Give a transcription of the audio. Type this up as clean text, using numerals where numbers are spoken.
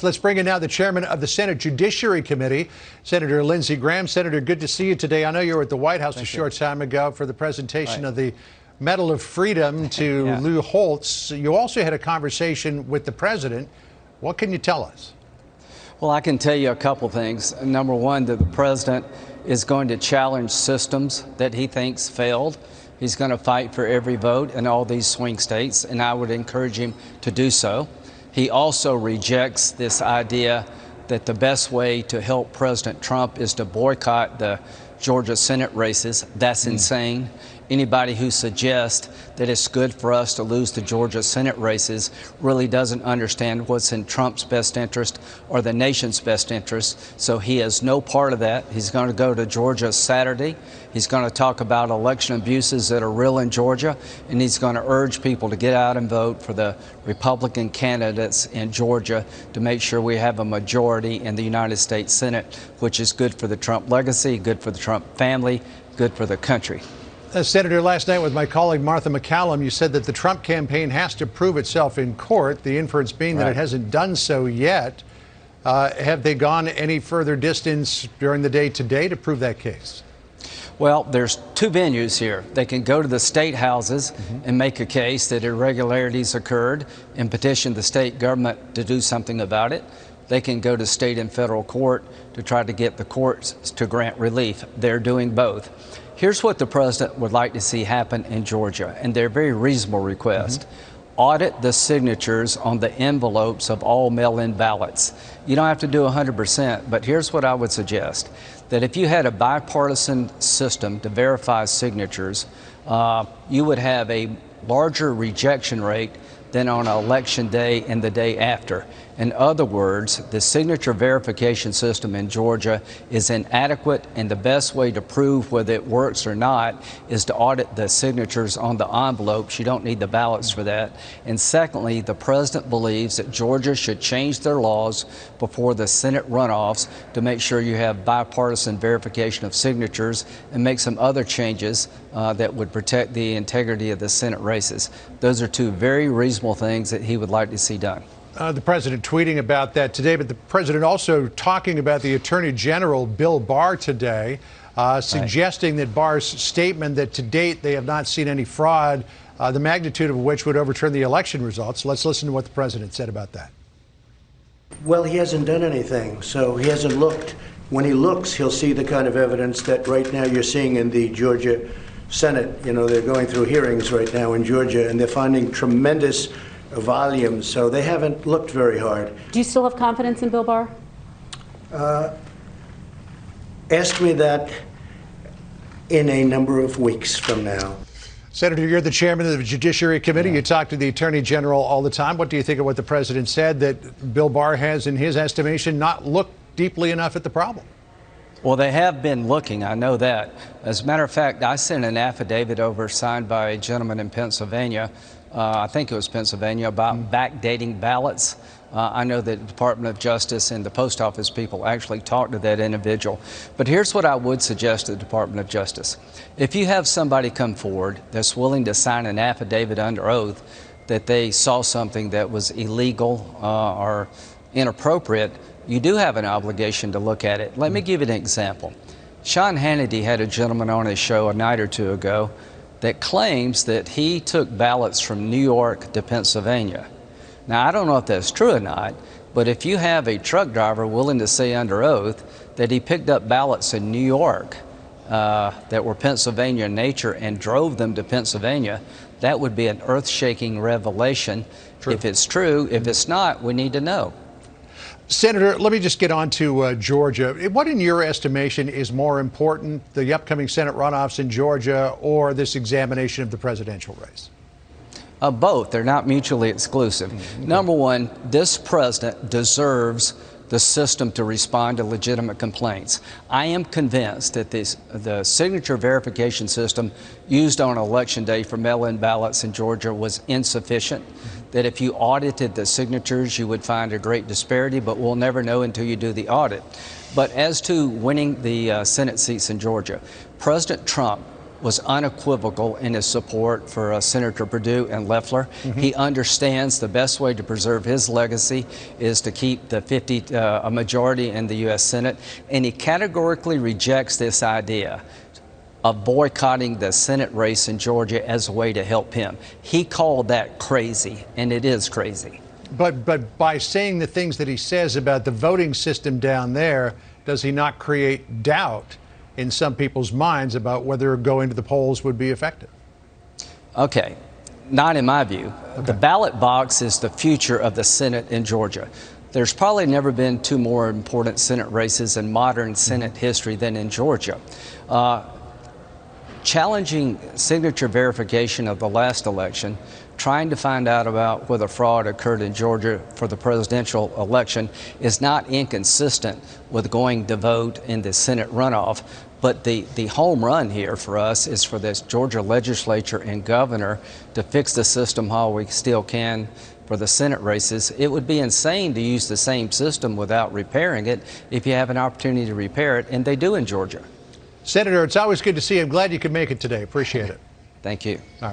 Let's bring in now the chairman of the Senate Judiciary Committee, Senator Lindsey Graham. Senator, good to see you today. I know you were at the White House a short time ago for the presentation of the Medal of Freedom to Lou Holtz. You also had a conversation with the president. What can you tell us? Well, I can tell you a couple things. Number one, that the president is going to challenge systems that he thinks failed. He's going to fight for every vote in all these swing states, and I would encourage him to do so. He also rejects this idea that the best way to help President Trump is to boycott the Georgia Senate races. That's insane. Anybody who suggests that it's good for us to lose the Georgia Senate races really doesn't understand what's in Trump's best interest or the nation's best interest. So he has no part of that. He's going to go to Georgia Saturday. He's going to talk about election abuses that are real in Georgia, and he's going to urge people to get out and vote for the Republican candidates in Georgia to make sure we have a majority in the United States Senate, which is good for the Trump legacy, good for the Trump family, good for the country. Senator, last night with my colleague Martha MacCallum, you said that the Trump campaign has to prove itself in court, the inference being that it hasn't done so yet. Have they gone any further distance during the day today to prove that case? Well, there's two venues here. They can go to the state houses and make a case that irregularities occurred and petition the state government to do something about it. They can go to state and federal court to try to get the courts to grant relief. They're doing both. Here's what the president would like to see happen in Georgia, and they're a very reasonable request. Audit the signatures on the envelopes of all mail-in ballots. You don't have to do 100%, but here's what I would suggest. That if you had a bipartisan system to verify signatures, you would have a larger rejection rate than on election day and the day after. In other words, the signature verification system in Georgia is inadequate, and the best way to prove whether it works or not is to audit the signatures on the envelopes. You don't need the ballots for that. And secondly, the president believes that Georgia should change their laws before the Senate runoffs to make sure you have bipartisan verification of signatures and make some other changes that would protect the integrity of the Senate races. Those are two very reasonable things that he would like to see done. The president tweeting about that today, but the president also talking about the Attorney General, Bill Barr, today, suggesting that Barr's statement that to date they have not seen any fraud, the magnitude of which would overturn the election results. Let's listen to what the president said about that. Well, he hasn't done anything, so he hasn't looked. When he looks, he'll see the kind of evidence that right now you're seeing in the Georgia Senate. You know, they're going through hearings right now in Georgia, and they're finding tremendous volumes, so they haven't looked very hard. Do you still have confidence in Bill Barr? Ask me that in a number of weeks from now. Senator, you're the chairman of the Judiciary Committee. You talk to the Attorney General all the time. What do you think of what the president said, that Bill Barr has, in his estimation, not looked deeply enough at the problem? Well, they have been looking, I know that. As a matter of fact, I sent an affidavit over signed by a gentleman in Pennsylvania, I think it was Pennsylvania, about backdating ballots. I know that the Department of Justice and the post office people actually talked to that individual. But here's what I would suggest to the Department of Justice. If you have somebody come forward that's willing to sign an affidavit under oath that they saw something that was illegal or inappropriate, you do have an obligation to look at it. Let me give you an example. Sean Hannity had a gentleman on his show a night or two ago that claims that he took ballots from New York to Pennsylvania. Now, I don't know if that's true or not, but if you have a truck driver willing to say under oath that he picked up ballots in New York that were Pennsylvania in nature and drove them to Pennsylvania, that would be an earth-shaking revelation. If it's true. If it's not, we need to know. Senator, let me just get on to Georgia. What, in your estimation, is more important, the upcoming Senate runoffs in Georgia or this examination of the presidential race? Both. They're not mutually exclusive. Number one, this president deserves the system to respond to legitimate complaints. I am convinced that the signature verification system used on Election Day for mail-in ballots in Georgia was insufficient, that if you audited the signatures, you would find a great disparity, but we'll never know until you do the audit. But as to winning the Senate seats in Georgia, President Trump was unequivocal in his support for Senator Perdue and Loeffler. He understands the best way to preserve his legacy is to keep the a majority in the U.S. Senate, and he categorically rejects this idea of boycotting the Senate race in Georgia as a way to help him. He called that crazy, and it is crazy. But by saying the things that he says about the voting system down there, does he not create doubt in some people's minds about whether going to the polls would be effective? Okay, not in my view. Okay. The ballot box is the future of the Senate in Georgia. There's probably never been two more important Senate races in modern Senate history than in Georgia. Challenging signature verification of the last election, trying to find out about whether fraud occurred in Georgia for the presidential election is not inconsistent with going to vote in the Senate runoff. But the home run here for us is for this Georgia legislature and governor to fix the system while we still can for the Senate races. It would be insane to use the same system without repairing it if you have an opportunity to repair it, and they do in Georgia. Senator, it's always good to see you. I'm glad you could make it today. Appreciate it. Thank you. All right.